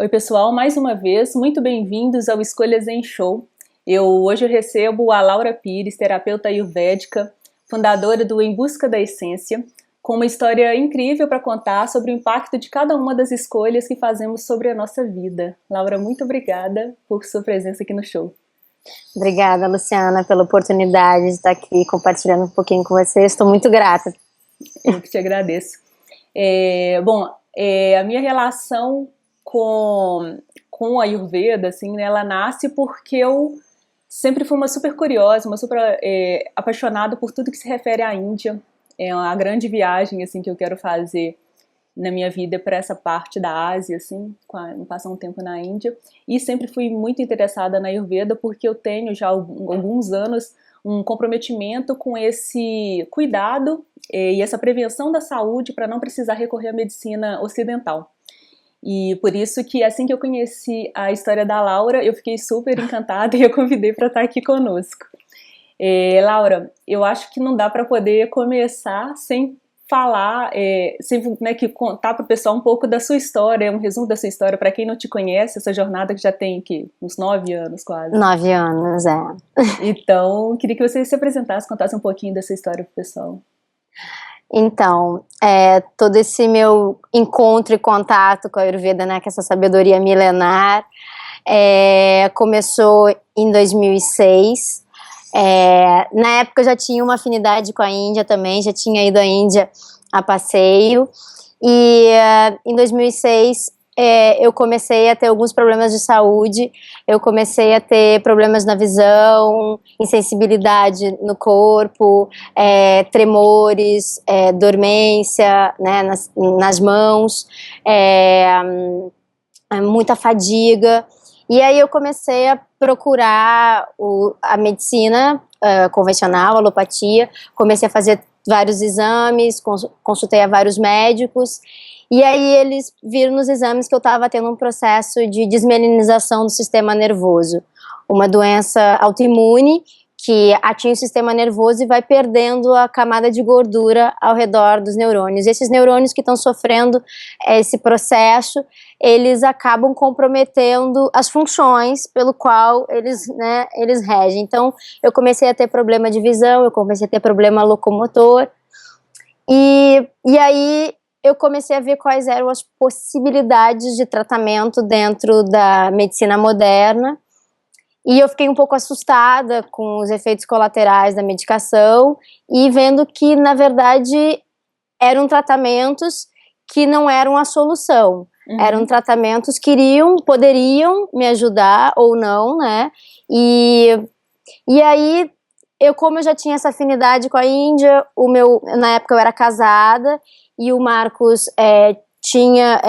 Oi, pessoal, mais uma vez, muito bem-vindos ao Escolhas em Show. Hoje eu recebo a Laura Pires, terapeuta ayurvédica, fundadora do Em Busca da Essência, com uma história incrível para contar sobre o impacto de cada uma das escolhas que fazemos sobre a nossa vida. Laura, muito obrigada por sua presença aqui no show. Obrigada, Luciana, pela oportunidade de estar aqui compartilhando um pouquinho com você. Estou muito grata. Eu que te agradeço. A minha relação com a Ayurveda, assim, né, ela nasce porque eu sempre fui uma super curiosa, uma super apaixonada por tudo que se refere à Índia. É uma grande viagem, assim, que eu quero fazer na minha vida para essa parte da Ásia, assim, passar um tempo na Índia. E sempre fui muito interessada na Ayurveda porque eu tenho já há alguns anos um comprometimento com esse cuidado e essa prevenção da saúde para não precisar recorrer à medicina ocidental. E por isso que assim que eu conheci a história da Laura, eu fiquei super encantada e eu convidei para estar aqui conosco. Laura, eu acho que não dá para poder começar sem falar, sem que contar para o pessoal um pouco da sua história, um resumo da sua história, para quem não te conhece, essa jornada que já tem uns 9 anos quase. 9 anos, é. Então, queria que você se apresentasse, contasse um pouquinho dessa história para o pessoal. Então, todo esse meu encontro e contato com a Ayurveda, né, com essa sabedoria milenar, começou em 2006. Na época eu já tinha uma afinidade com a Índia também, já tinha ido à Índia a passeio, e em 2006 eu comecei a ter alguns problemas de saúde, eu comecei a ter problemas na visão, insensibilidade no corpo, tremores, dormência, né, nas mãos, muita fadiga. E aí eu comecei a procurar a medicina convencional, a alopatia, comecei a fazer vários exames, consultei a vários médicos, e aí eles viram nos exames que eu estava tendo um processo de desmelinização do sistema nervoso, uma doença autoimune que atinge o sistema nervoso e vai perdendo a camada de gordura ao redor dos neurônios. Esses neurônios que estão sofrendo esse processo, eles acabam comprometendo as funções pelo qual eles regem. Então, eu comecei a ter problema de visão, eu comecei a ter problema locomotor, e aí eu comecei a ver quais eram as possibilidades de tratamento dentro da medicina moderna, e eu fiquei um pouco assustada com os efeitos colaterais da medicação e vendo que, na verdade, eram tratamentos que não eram a solução. Eram tratamentos que poderiam me ajudar ou não, né? E aí, como eu já tinha essa afinidade com a Índia, na época eu era casada e o Marcos tinha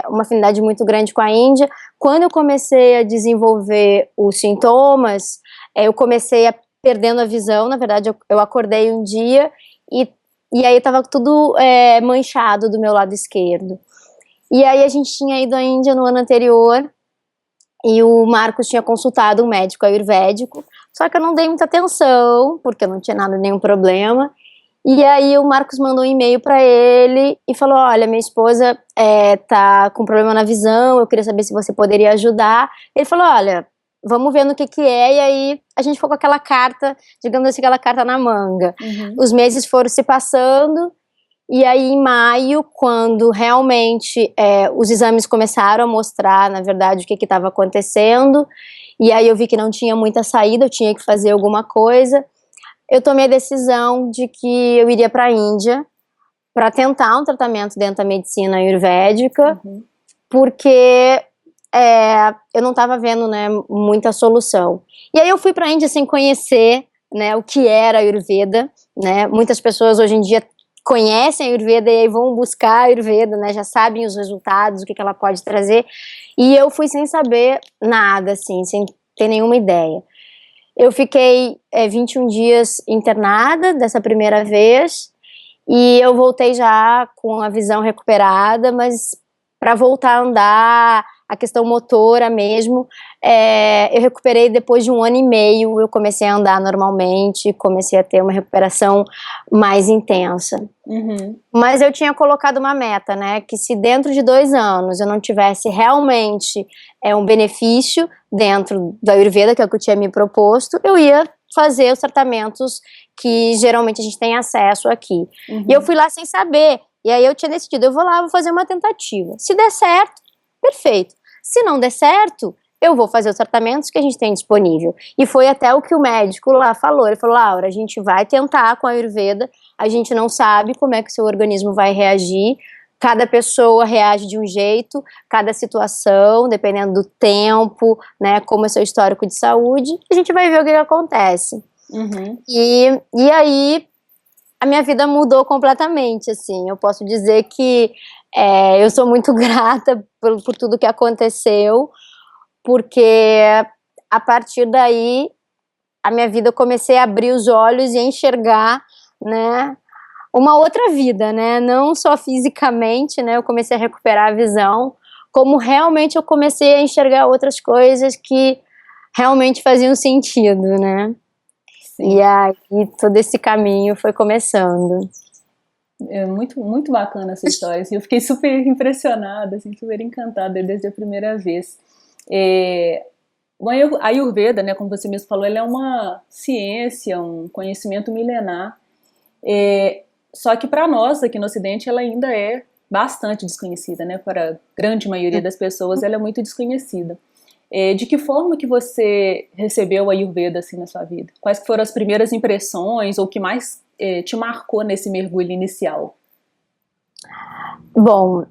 uma afinidade muito grande com a Índia. Quando eu comecei a desenvolver os sintomas, eu comecei perdendo a visão. Na verdade, eu acordei um dia e aí estava tudo manchado do meu lado esquerdo. E aí a gente tinha ido à Índia no ano anterior e o Marcos tinha consultado um médico ayurvédico, só que eu não dei muita atenção, porque eu não tinha nenhum problema. E aí o Marcos mandou um e-mail para ele e falou: olha, minha esposa tá com problema na visão, eu queria saber se você poderia ajudar. Ele falou: olha, vamos ver no que é. E aí a gente ficou com aquela carta, digamos assim, aquela carta na manga. Os meses foram se passando, e aí em maio, quando realmente os exames começaram a mostrar, na verdade, o que estava acontecendo, e aí eu vi que não tinha muita saída, eu tinha que fazer alguma coisa. Eu tomei a decisão de que eu iria para a Índia para tentar um tratamento dentro da medicina ayurvédica, porque eu não estava vendo, né, muita solução. E aí eu fui para a Índia sem conhecer, né, o que era a Ayurveda, né? Muitas pessoas hoje em dia conhecem a Ayurveda e aí vão buscar a Ayurveda, né, já sabem os resultados, o que ela pode trazer, e eu fui sem saber nada, assim, sem ter nenhuma ideia. Eu fiquei 21 dias internada dessa primeira vez e eu voltei já com a visão recuperada, mas para voltar a andar, a questão motora mesmo, eu recuperei depois de 1 ano e meio, eu comecei a andar normalmente, comecei a ter uma recuperação mais intensa. Mas eu tinha colocado uma meta, né, que se dentro de 2 anos eu não tivesse realmente um benefício dentro da Ayurveda, que é o que eu tinha me proposto, eu ia fazer os tratamentos que geralmente a gente tem acesso aqui. E eu fui lá sem saber, e aí eu tinha decidido, eu vou lá, vou fazer uma tentativa. Se der certo, perfeito. Se não der certo, eu vou fazer os tratamentos que a gente tem disponível. E foi até o que o médico lá falou, ele falou, Laura, a gente vai tentar com a Ayurveda, a gente não sabe como é que o seu organismo vai reagir, cada pessoa reage de um jeito, cada situação, dependendo do tempo, né, como é seu histórico de saúde, a gente vai ver o que acontece. E aí, a minha vida mudou completamente, assim, eu posso dizer que eu sou muito grata por tudo que aconteceu, porque a partir daí, a minha vida, eu comecei a abrir os olhos e a enxergar, né, uma outra vida, né, não só fisicamente, né, eu comecei a recuperar a visão, como realmente eu comecei a enxergar outras coisas que realmente faziam sentido, né. Sim. E aí todo esse caminho foi começando. É muito, muito bacana essa história, assim, eu fiquei super impressionada, assim, super encantada desde a primeira vez. A Ayurveda, né, como você mesmo falou, ela é uma ciência, um conhecimento milenar, só que para nós aqui no Ocidente ela ainda é bastante desconhecida, né, para a grande maioria das pessoas ela é muito desconhecida. De que forma que você recebeu a Ayurveda assim na sua vida? Quais foram as primeiras impressões ou o que mais te marcou nesse mergulho inicial? Bom,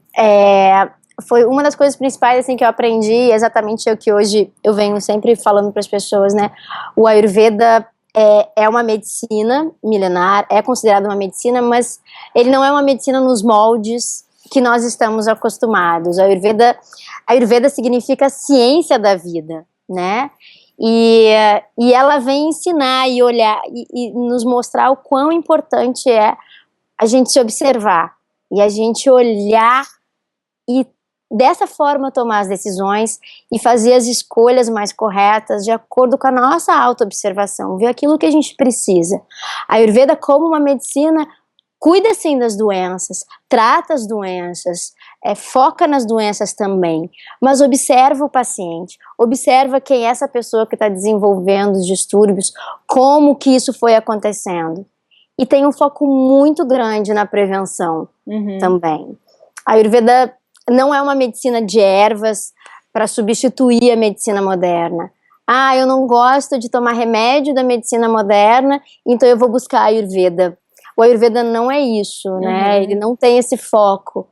foi uma das coisas principais assim que eu aprendi, exatamente o que hoje eu venho sempre falando para as pessoas, né? O Ayurveda é uma medicina milenar, é considerado uma medicina, mas ele não é uma medicina nos moldes que nós estamos acostumados. A Ayurveda significa ciência da vida, né? E ela vem ensinar e olhar e nos mostrar o quão importante é a gente se observar e a gente olhar e dessa forma tomar as decisões e fazer as escolhas mais corretas de acordo com a nossa autoobservação, ver aquilo que a gente precisa. A Ayurveda, como uma medicina, cuida sim das doenças, trata as doenças, foca nas doenças também, mas observa o paciente, observa quem é essa pessoa que está desenvolvendo os distúrbios, como que isso foi acontecendo. E tem um foco muito grande na prevenção também. A Ayurveda não é uma medicina de ervas para substituir a medicina moderna. Ah, eu não gosto de tomar remédio da medicina moderna, então eu vou buscar a Ayurveda. O Ayurveda não é isso, né? Ele não tem esse foco.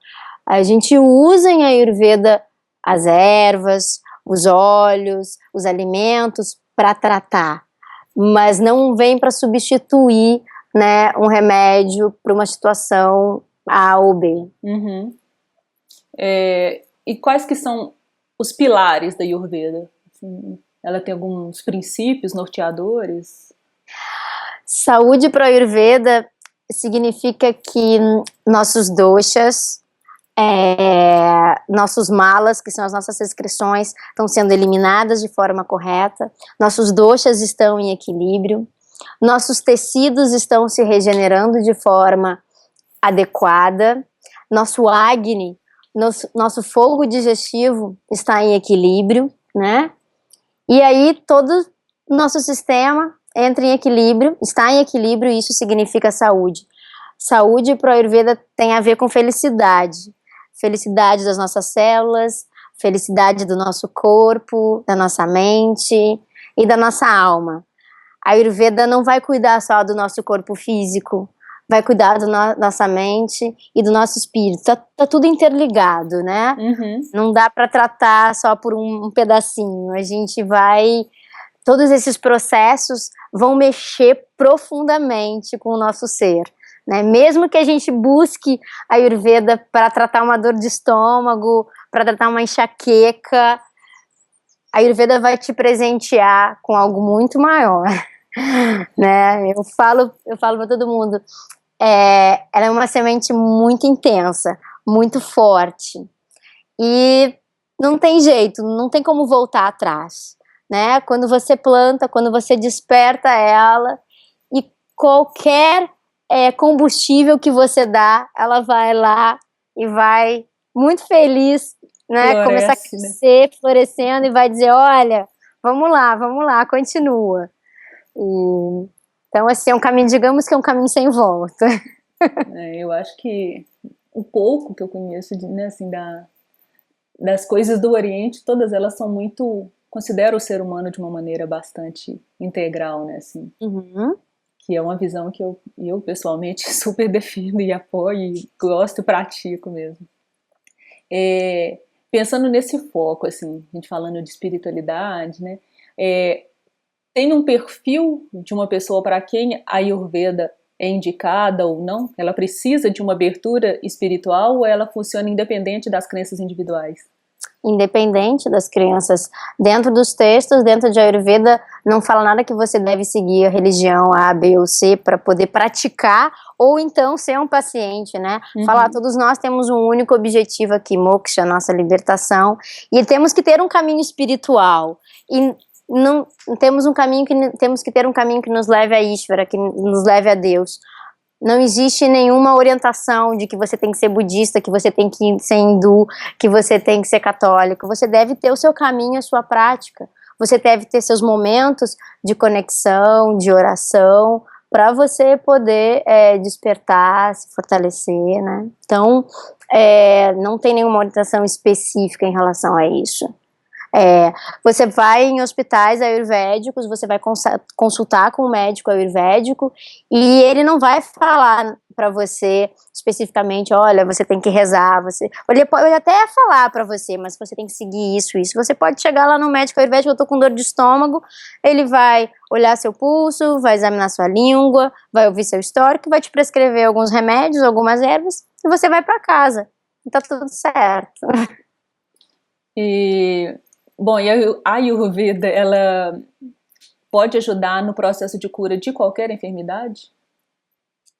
A gente usa em Ayurveda as ervas, os óleos, os alimentos para tratar, mas não vem para substituir, né, um remédio para uma situação A ou B. E quais que são os pilares da Ayurveda? Assim, ela tem alguns princípios norteadores? Saúde para a Ayurveda significa que nossos doshas, nossos malas, que são as nossas excreções, estão sendo eliminadas de forma correta, nossos doshas estão em equilíbrio, nossos tecidos estão se regenerando de forma adequada, nosso Agni, nosso fogo digestivo está em equilíbrio, né? E aí todo o nosso sistema entra em equilíbrio, está em equilíbrio, e isso significa saúde. Saúde para o Ayurveda tem a ver com felicidade. Felicidade das nossas células, felicidade do nosso corpo, da nossa mente e da nossa alma. A Ayurveda não vai cuidar só do nosso corpo físico, vai cuidar da nossa mente e do nosso espírito. Tá tudo interligado, né? Não dá para tratar só por um pedacinho. A gente vai... Todos esses processos vão mexer profundamente com o nosso ser, né? Mesmo que a gente busque a Ayurveda para tratar uma dor de estômago, para tratar uma enxaqueca, a Ayurveda vai te presentear com algo muito maior, né? Eu falo para todo mundo, ela é uma semente muito intensa, muito forte, e não tem jeito, não tem como voltar atrás, né? Quando você planta, quando você desperta ela, e qualquer combustível que você dá, ela vai lá e vai muito feliz, né? Começar a Floresce, né? crescer, florescendo, e vai dizer, olha, vamos lá, continua. Então, assim, é um caminho, digamos que é um caminho sem volta. Eu acho que o pouco que eu conheço né, assim, das coisas do Oriente, todas elas são muito, considero o ser humano de uma maneira bastante integral, né, assim, Uhum. que é uma visão que eu pessoalmente super defendo e apoio e gosto e pratico mesmo. É, pensando nesse foco, assim, a gente falando de espiritualidade, né, é, tem um perfil de uma pessoa para quem a Ayurveda é indicada ou não? Ela precisa de uma abertura espiritual ou ela funciona independente das crenças individuais? Independente das crianças, dentro dos textos, dentro de Ayurveda, não fala nada que você deve seguir a religião A, B ou C para poder praticar, ou então ser um paciente, né? Falar, todos nós temos um único objetivo aqui, moksha, nossa libertação, e temos que ter um caminho espiritual, e não temos temos que ter um caminho que nos leve a Ishvara, que nos leve a Deus. Não existe nenhuma orientação de que você tem que ser budista, que você tem que ser hindu, que você tem que ser católico. Você deve ter o seu caminho, a sua prática. Você deve ter seus momentos de conexão, de oração, para você poder despertar, se fortalecer, né? Então, não tem nenhuma orientação específica em relação a isso. Você vai em hospitais ayurvédicos, você vai consultar com um médico ayurvédico e ele não vai falar para você especificamente, olha, você tem que rezar, ele pode até falar para você, mas você tem que seguir isso. Você pode chegar lá no médico ayurvédico, eu tô com dor de estômago, ele vai olhar seu pulso, vai examinar sua língua, vai ouvir seu histórico, vai te prescrever alguns remédios, algumas ervas e você vai para casa. E tá tudo certo. Bom, e a Ayurveda, ela pode ajudar no processo de cura de qualquer enfermidade?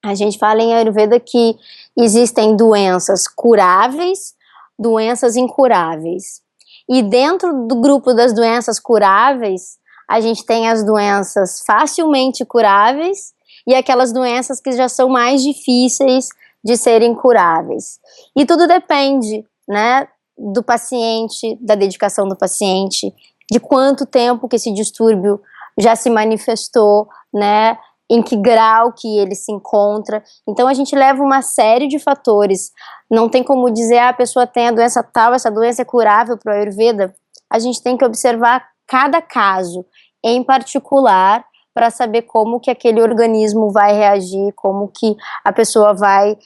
A gente fala em Ayurveda que existem doenças curáveis, doenças incuráveis. E dentro do grupo das doenças curáveis, a gente tem as doenças facilmente curáveis e aquelas doenças que já são mais difíceis de serem curáveis. E tudo depende, né, do paciente, da dedicação do paciente, de quanto tempo que esse distúrbio já se manifestou, né, em que grau que ele se encontra. Então a gente leva uma série de fatores. Não tem como dizer, a pessoa tem a doença tal, essa doença é curável para o Ayurveda. A gente tem que observar cada caso em particular para saber como que aquele organismo vai reagir, como que a pessoa vai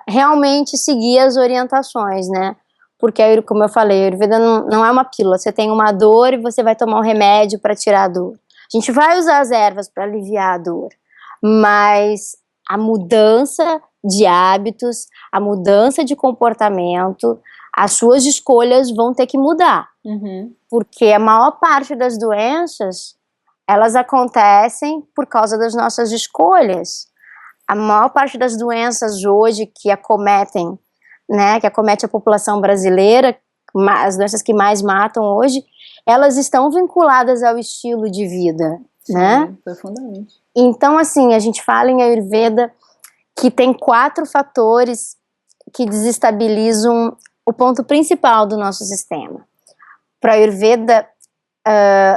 realmente seguir as orientações, né? Porque, como eu falei, a Ayurveda não é uma pílula. Você tem uma dor e você vai tomar um remédio para tirar a dor. A gente vai usar as ervas para aliviar a dor, mas a mudança de hábitos, a mudança de comportamento, as suas escolhas vão ter que mudar. Porque a maior parte das doenças, elas acontecem por causa das nossas escolhas. A maior parte das doenças hoje que acometem, né, que acomete a população brasileira, as doenças que mais matam hoje, elas estão vinculadas ao estilo de vida, né? Sim, profundamente. Então, assim, a gente fala em Ayurveda que tem 4 fatores que desestabilizam o ponto principal do nosso sistema. Para Ayurveda,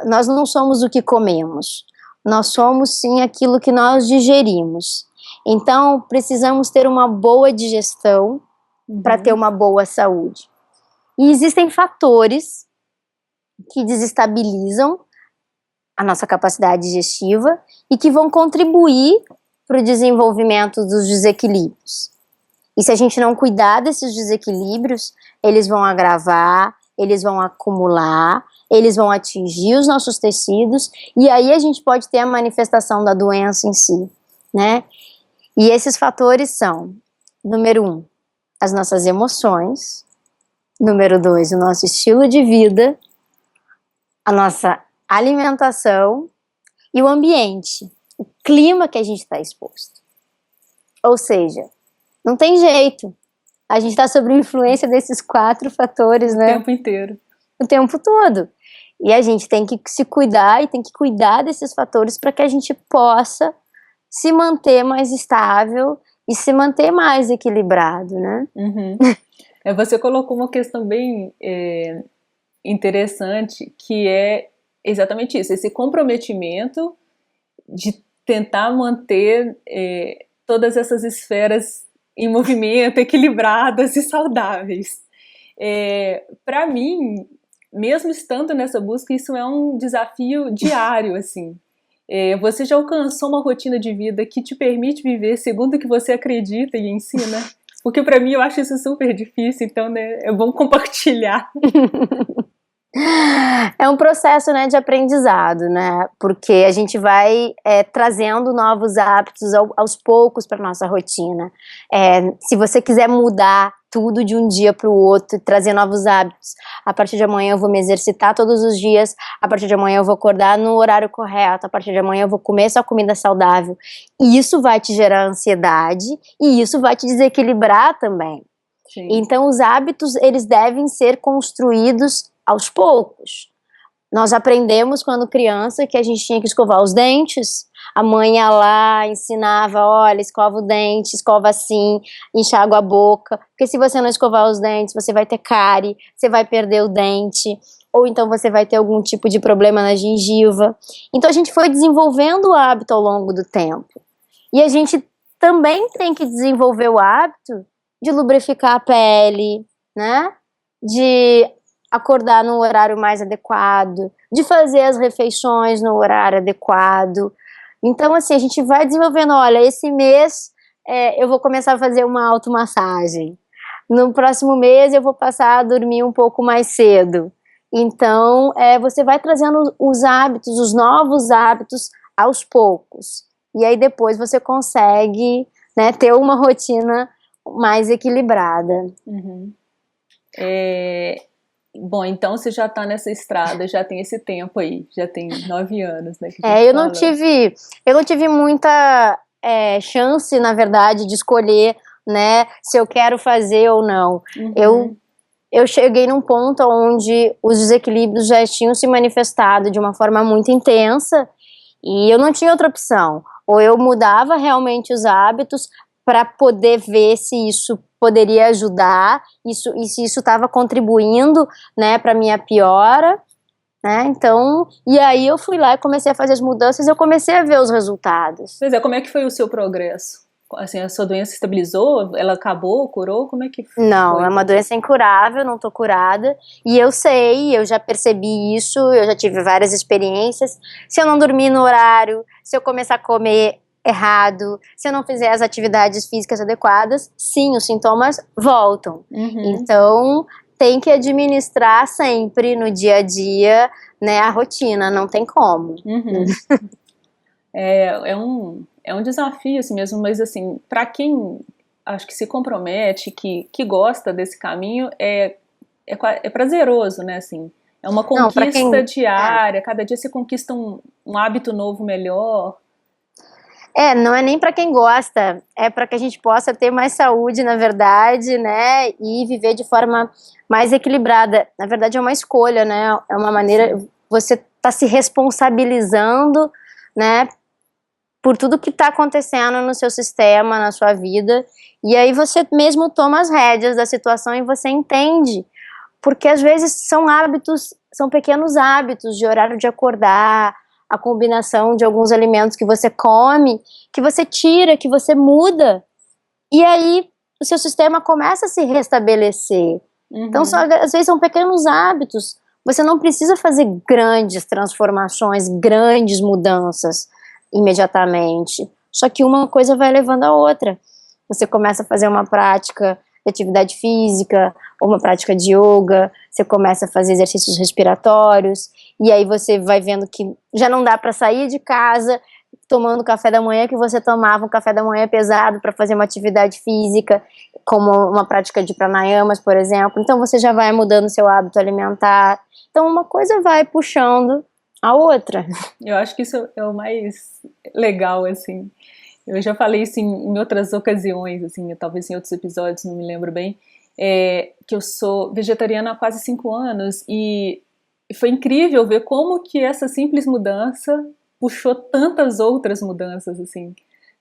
nós não somos o que comemos, nós somos sim aquilo que nós digerimos. Então, precisamos ter uma boa digestão para ter uma boa saúde. E existem fatores que desestabilizam a nossa capacidade digestiva e que vão contribuir para o desenvolvimento dos desequilíbrios. E se a gente não cuidar desses desequilíbrios, eles vão agravar, eles vão acumular, eles vão atingir os nossos tecidos e aí a gente pode ter a manifestação da doença em si, né? E esses fatores são, número 1, as nossas emoções, número 2, o nosso estilo de vida, a nossa alimentação e o ambiente, o clima que a gente está exposto. Ou seja, não tem jeito. A gente está sob influência desses 4 fatores, O né? tempo inteiro. O tempo todo. E a gente tem que se cuidar e tem que cuidar desses fatores para que a gente possa se manter mais estável e se manter mais equilibrado, né? Uhum. Você colocou uma questão bem interessante, que é exatamente isso, esse comprometimento de tentar manter todas essas esferas em movimento, equilibradas e saudáveis. Para mim, mesmo estando nessa busca, isso é um desafio diário, assim. Você já alcançou uma rotina de vida que te permite viver segundo o que você acredita e ensina? Porque para mim eu acho isso super difícil, então, né, é bom compartilhar. É um processo, né, de aprendizado, né? Porque a gente vai trazendo novos hábitos aos poucos para nossa rotina. Se você quiser mudar tudo de um dia para o outro, trazer novos hábitos, a partir de amanhã eu vou me exercitar todos os dias, a partir de amanhã eu vou acordar no horário correto, a partir de amanhã eu vou comer só comida saudável. E isso vai te gerar ansiedade e isso vai te desequilibrar também. Sim. Então os hábitos, eles devem ser construídos aos poucos. Nós aprendemos quando criança que a gente tinha que escovar os dentes. A mãe ia lá, ensinava, olha, escova o dente, escova assim, enxágua a boca. Porque se você não escovar os dentes, você vai ter cárie, você vai perder o dente. Ou então você vai ter algum tipo de problema na gengiva. Então a gente foi desenvolvendo o hábito ao longo do tempo. E a gente também tem que desenvolver o hábito de lubrificar a pele, né? De acordar no horário mais adequado, de fazer as refeições no horário adequado. Então, assim, a gente vai desenvolvendo, olha, esse mês eu vou começar a fazer uma automassagem. No próximo mês eu vou passar a dormir um pouco mais cedo. Então, você vai trazendo os hábitos, os novos hábitos aos poucos. E aí depois você consegue, né, ter uma rotina mais equilibrada. Uhum. Bom, então você já está nessa estrada, já tem esse tempo aí, já tem 9 anos, né? Eu não tive muita chance, na verdade, de escolher, né, se eu quero fazer ou não. Uhum. Eu cheguei num ponto onde os desequilíbrios já tinham se manifestado de uma forma muito intensa e eu não tinha outra opção. Ou eu mudava realmente os hábitos para poder ver se isso poderia ajudar, e se isso estava contribuindo, né, para minha piora, né? Então, e aí eu fui lá e comecei a fazer as mudanças, eu comecei a ver os resultados. Pois é, como é que foi o seu progresso? Assim, a sua doença estabilizou? Ela acabou, curou? Como é que foi? Não, é uma doença incurável, não tô curada, e eu sei, eu já percebi isso, eu já tive várias experiências. Se eu não dormir no horário, se eu começar a comer errado, se eu não fizer as atividades físicas adequadas, sim, os sintomas voltam. Uhum. Então, tem que administrar sempre no dia a dia, né, a rotina, não tem como. Uhum. É um desafio assim mesmo, mas assim, para quem acho que se compromete, que gosta desse caminho, é prazeroso, né, assim. É uma conquista diária, cada dia você conquista um hábito novo melhor. Não é nem para quem gosta, é para que a gente possa ter mais saúde, na verdade, né, e viver de forma mais equilibrada. Na verdade é uma escolha, né, é uma maneira, você tá se responsabilizando, né, por tudo que tá acontecendo no seu sistema, na sua vida, e aí você mesmo toma as rédeas da situação e você entende, porque às vezes são hábitos, são pequenos hábitos de horário de acordar, a combinação de alguns alimentos que você come, que você tira, que você muda, e aí o seu sistema começa a se restabelecer. Uhum. Então, às vezes são pequenos hábitos, você não precisa fazer grandes transformações, grandes mudanças imediatamente, só que uma coisa vai levando a outra. Você começa a fazer uma prática de atividade física, ou uma prática de yoga, você começa a fazer exercícios respiratórios, e aí você vai vendo que já não dá para sair de casa tomando café da manhã, que você tomava um café da manhã pesado para fazer uma atividade física, como uma prática de pranayamas, por exemplo. Então você já vai mudando seu hábito alimentar. Então uma coisa vai puxando a outra. Eu acho que isso é o mais legal, assim. Eu já falei isso em outras ocasiões, assim, talvez em outros episódios, não me lembro bem, que eu sou vegetariana há quase 5 anos e foi incrível ver como que essa simples mudança puxou tantas outras mudanças, assim,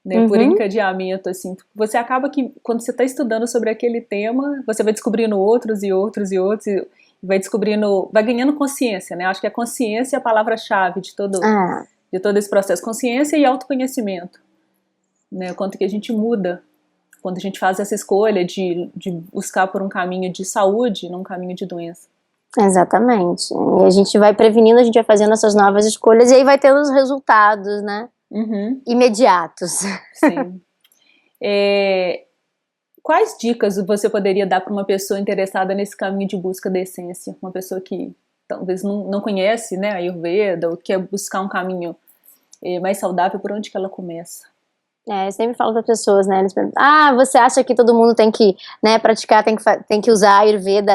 né, por Uhum. encadeamento, assim. Você acaba que, quando você está estudando sobre aquele tema, você vai descobrindo outros e outros e outros, e vai descobrindo, vai ganhando consciência, né? Acho que a consciência é a palavra-chave Ah, de todo esse processo. Consciência e autoconhecimento, né? O quanto que a gente muda quando a gente faz essa escolha de buscar por um caminho de saúde, não um caminho de doença. exatamente. E a gente vai prevenindo, a gente vai fazendo essas novas escolhas e aí vai tendo os resultados, né? Uhum, Imediatos. sim. É, quais dicas você poderia dar para uma pessoa interessada nesse caminho de busca da essência? Uma pessoa que talvez não conhece, né, a Ayurveda, ou quer buscar um caminho mais saudável, por onde que ela começa? Eu sempre falo para pessoas, né? Eles perguntam, você acha que todo mundo tem que, né, praticar, tem que usar a Ayurveda,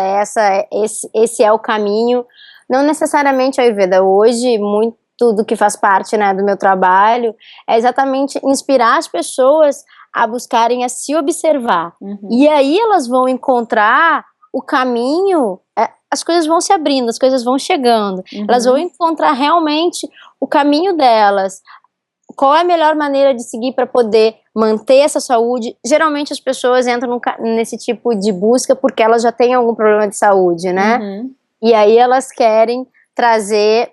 esse é o caminho? Não necessariamente a Ayurveda. Hoje, muito do que faz parte, né, do meu trabalho é exatamente inspirar as pessoas a buscarem a se observar. Uhum. E aí elas vão encontrar o caminho, as coisas vão se abrindo, as coisas vão chegando. Uhum. Elas vão encontrar realmente o caminho delas. Qual é a melhor maneira de seguir para poder manter essa saúde? Geralmente as pessoas entram nesse tipo de busca porque elas já têm algum problema de saúde, né? Uhum. E aí elas querem trazer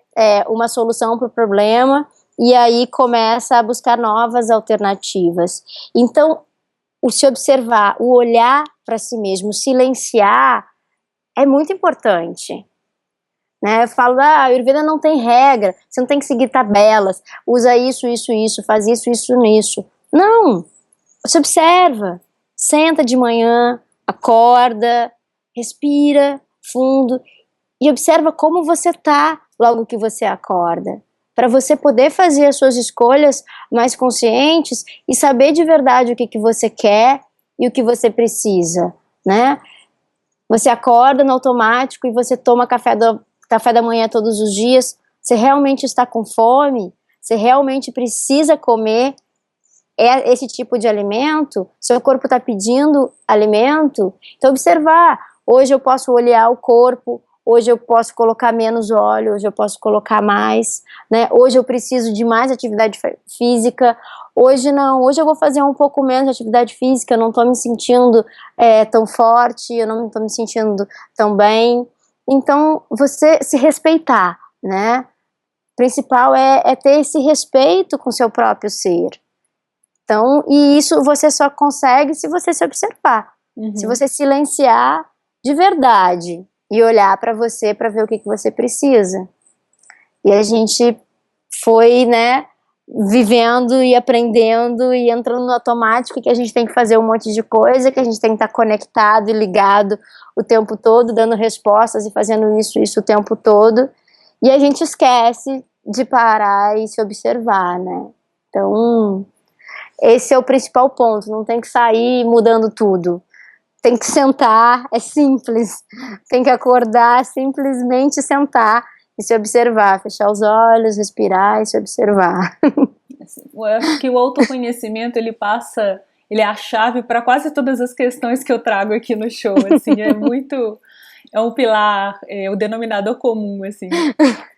uma solução para o problema e aí começa a buscar novas alternativas. Então, o se observar, o olhar para si mesmo, silenciar, é muito importante. Né? Eu falo, a Ayurveda não tem regra, você não tem que seguir tabelas, usa isso, isso, isso, faz isso, isso, nisso. Não, você observa, senta de manhã, acorda, respira fundo e observa como você tá logo que você acorda, para você poder fazer as suas escolhas mais conscientes e saber de verdade o que você quer e o que você precisa, né? Você acorda no automático e você toma café da manhã todos os dias, você realmente está com fome? Você realmente precisa comer esse tipo de alimento? Seu corpo está pedindo alimento? Então observar, hoje eu posso olhar o corpo, hoje eu posso colocar menos óleo, hoje eu posso colocar mais, né? Hoje eu preciso de mais atividade física, hoje não, hoje eu vou fazer um pouco menos de atividade física, eu não estou me sentindo tão forte, eu não estou me sentindo tão bem. Então, você se respeitar, né? O principal é ter esse respeito com o seu próprio ser. Então, e isso você só consegue se você se observar. Uhum. Se você silenciar de verdade e olhar para você para ver o que você precisa. E a gente foi, né, vivendo e aprendendo e entrando no automático que a gente tem que fazer um monte de coisa, que a gente tem que estar conectado e ligado o tempo todo, dando respostas e fazendo isso o tempo todo, e a gente esquece de parar e se observar, né? Então, esse é o principal ponto, não tem que sair mudando tudo. Tem que sentar, é simples. Tem que acordar, simplesmente sentar e se observar, fechar os olhos, respirar e se observar. Eu acho que o autoconhecimento, ele é a chave para quase todas as questões que eu trago aqui no show, assim, é um pilar, o denominador comum, assim,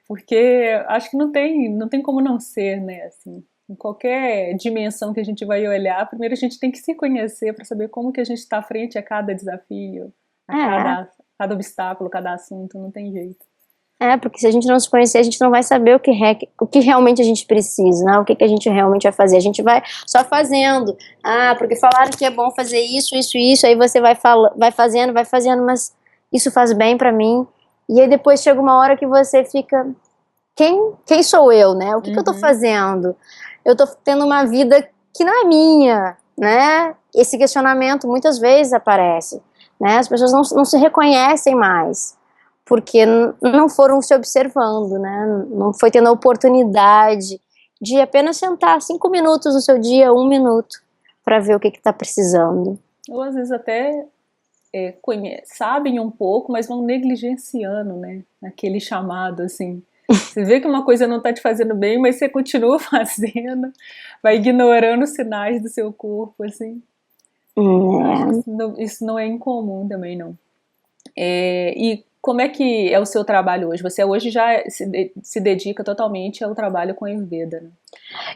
porque acho que não tem como não ser, né, assim, em qualquer dimensão que a gente vai olhar, primeiro a gente tem que se conhecer para saber como que a gente está frente a cada desafio, cada obstáculo, cada assunto, não tem jeito. Porque se a gente não se conhecer, a gente não vai saber o que realmente a gente precisa, né? O que a gente realmente vai fazer. A gente vai só fazendo. Porque falaram que é bom fazer isso, aí você vai fazendo, mas isso faz bem pra mim. E aí depois chega uma hora que você fica, quem sou eu, né? O que eu tô fazendo? Eu tô tendo uma vida que não é minha, né? Esse questionamento muitas vezes aparece, né? As pessoas não se reconhecem mais, porque não foram se observando, né? Não foi tendo a oportunidade de apenas sentar 5 minutos no seu dia, 1 minuto, para ver o que está precisando. Ou às vezes até sabem um pouco, mas vão negligenciando, né? Aquele chamado, assim. Você vê que uma coisa não está te fazendo bem, mas você continua fazendo, vai ignorando os sinais do seu corpo, assim. Acho que isso não é incomum também, não. E como é que é o seu trabalho hoje? Você hoje já se dedica totalmente ao trabalho com a Ayurveda, né?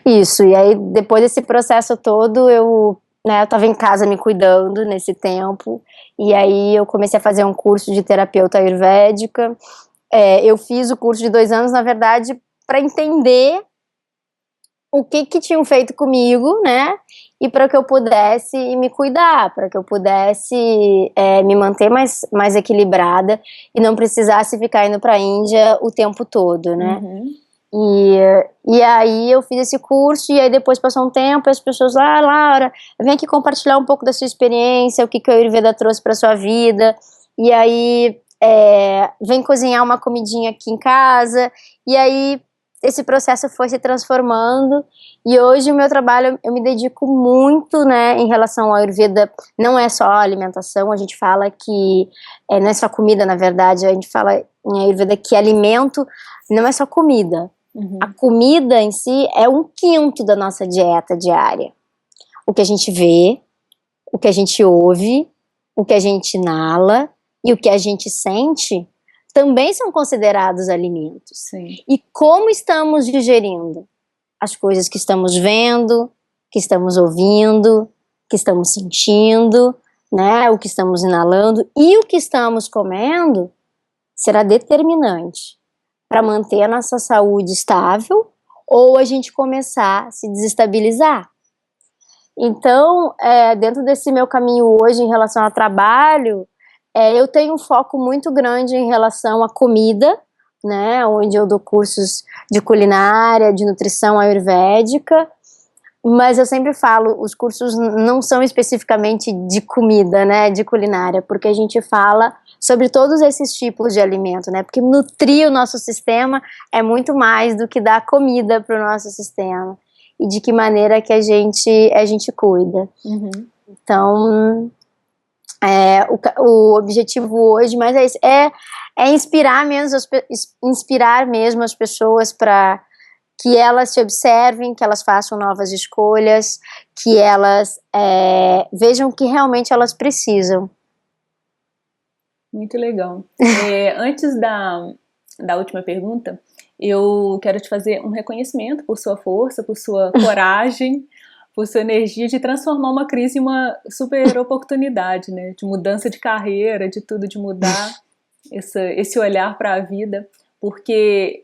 Isso, e aí depois desse processo todo, eu estava em casa me cuidando nesse tempo, e aí eu comecei a fazer um curso de terapeuta ayurvédica. Eu fiz o curso de 2 anos, na verdade, para entender o que tinham feito comigo, né? E para que eu pudesse me cuidar, para que eu pudesse me manter mais equilibrada e não precisasse ficar indo para a Índia o tempo todo, né? Uhum. E aí eu fiz esse curso, e aí depois passou um tempo, as pessoas lá, Laura, vem aqui compartilhar um pouco da sua experiência, o que a Ayurveda trouxe para sua vida, e aí vem cozinhar uma comidinha aqui em casa, e aí esse processo foi se transformando, e hoje o meu trabalho, eu me dedico muito, né, em relação ao Ayurveda. Não é só alimentação, a gente fala que, não é só comida, na verdade, a gente fala em Ayurveda que alimento não é só comida. Uhum. A comida em si é 1/5 da nossa dieta diária. O que a gente vê, o que a gente ouve, o que a gente inala e o que a gente sente também são considerados alimentos. Sim. E como estamos digerindo as coisas que estamos vendo, que estamos ouvindo, que estamos sentindo, né, o que estamos inalando e o que estamos comendo será determinante para manter a nossa saúde estável ou a gente começar a se desestabilizar. Então, dentro desse meu caminho hoje em relação ao trabalho, eu tenho um foco muito grande em relação à comida, né, onde eu dou cursos de culinária, de nutrição ayurvédica, mas eu sempre falo, os cursos não são especificamente de comida, né, de culinária, porque a gente fala sobre todos esses tipos de alimento, né, porque nutrir o nosso sistema é muito mais do que dar comida para o nosso sistema, e de que maneira que a gente cuida. Uhum. Então, o objetivo hoje mais é esse, inspirar mesmo as pessoas para que elas se observem, que elas façam novas escolhas, que elas vejam o que realmente elas precisam. Muito legal. Antes da última pergunta, eu quero te fazer um reconhecimento por sua força, por sua coragem, por sua energia de transformar uma crise em uma super oportunidade, né? De mudança de carreira, de tudo, de mudar esse olhar para a vida, porque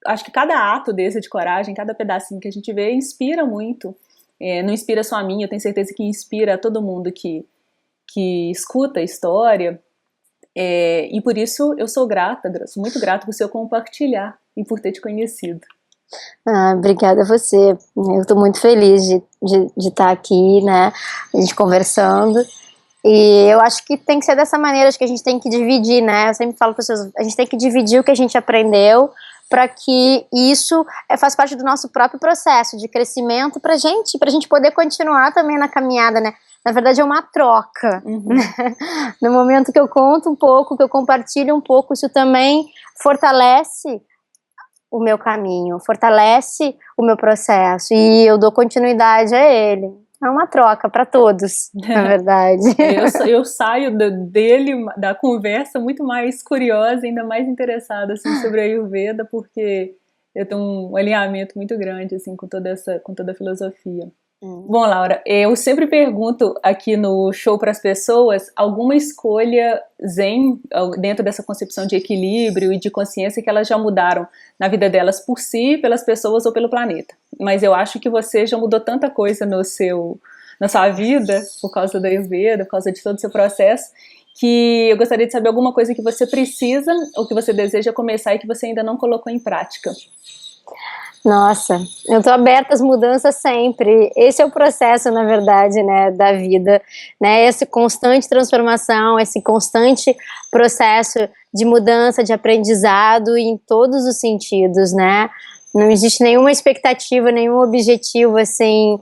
acho que cada ato desse de coragem, cada pedacinho que a gente vê, inspira muito. Não inspira só a mim, eu tenho certeza que inspira a todo mundo que escuta a história. E por isso eu sou muito grata por seu compartilhar e por ter te conhecido. Obrigada a você. Eu estou muito feliz de estar aqui, né, a gente conversando. E eu acho que tem que ser dessa maneira, acho que a gente tem que dividir, né? Eu sempre falo para as pessoas, a gente tem que dividir o que a gente aprendeu para que isso faz parte do nosso próprio processo de crescimento pra gente poder continuar também na caminhada, né? Na verdade é uma troca. Uhum. No momento que eu conto um pouco, que eu compartilho um pouco, isso também fortalece o meu caminho, fortalece o meu processo e eu dou continuidade a ele. É uma troca para todos, na verdade. Eu saio da conversa muito mais curiosa, ainda mais interessada assim, sobre a Ayurveda, porque eu tenho um alinhamento muito grande assim, com toda a filosofia. Bom, Laura, eu sempre pergunto aqui no show para as pessoas alguma escolha zen dentro dessa concepção de equilíbrio e de consciência que elas já mudaram na vida delas por si, pelas pessoas ou pelo planeta. Mas eu acho que você já mudou tanta coisa na sua vida, por causa da Ayurveda, por causa de todo o seu processo, que eu gostaria de saber alguma coisa que você precisa ou que você deseja começar e que você ainda não colocou em prática. Nossa, eu tô aberta às mudanças sempre. Esse é o processo, na verdade, né, da vida, né? Essa constante transformação, esse constante processo de mudança, de aprendizado em todos os sentidos, né? Não existe nenhuma expectativa, nenhum objetivo, assim,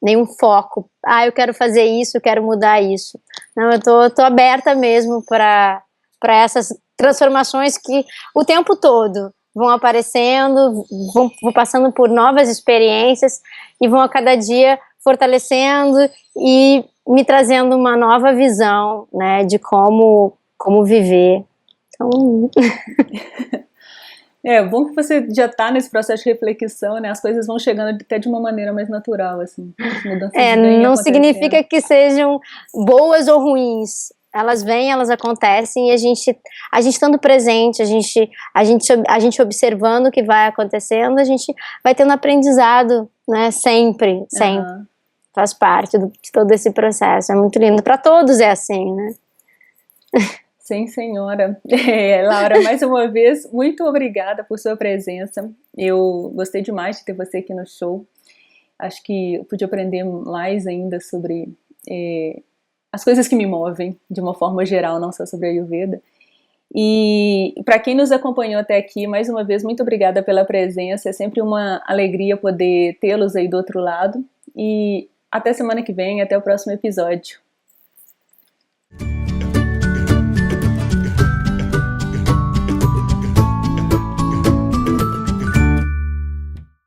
nenhum foco. Eu quero fazer isso, eu quero mudar isso. Não, eu tô aberta mesmo para essas transformações que o tempo todo vão aparecendo, vão passando por novas experiências e vão a cada dia fortalecendo e me trazendo uma nova visão, né, de como viver. Então... É bom que você já está nesse processo de reflexão, né? As coisas vão chegando até de uma maneira mais natural, assim. As mudanças vêm não acontecendo. Significa que sejam boas ou ruins. Elas vêm, elas acontecem e a gente estando presente, a gente observando o que vai acontecendo, a gente vai tendo aprendizado, né? Sempre. Uhum. Faz parte de todo esse processo. É muito lindo. Para todos é assim, né? Sim, senhora. Laura, mais uma vez, muito obrigada por sua presença. Eu gostei demais de ter você aqui no show. Acho que eu pude aprender mais ainda sobre as coisas que me movem, de uma forma geral, não só sobre a Ayurveda. E para quem nos acompanhou até aqui, mais uma vez, muito obrigada pela presença. É sempre uma alegria poder tê-los aí do outro lado. E até semana que vem, até o próximo episódio.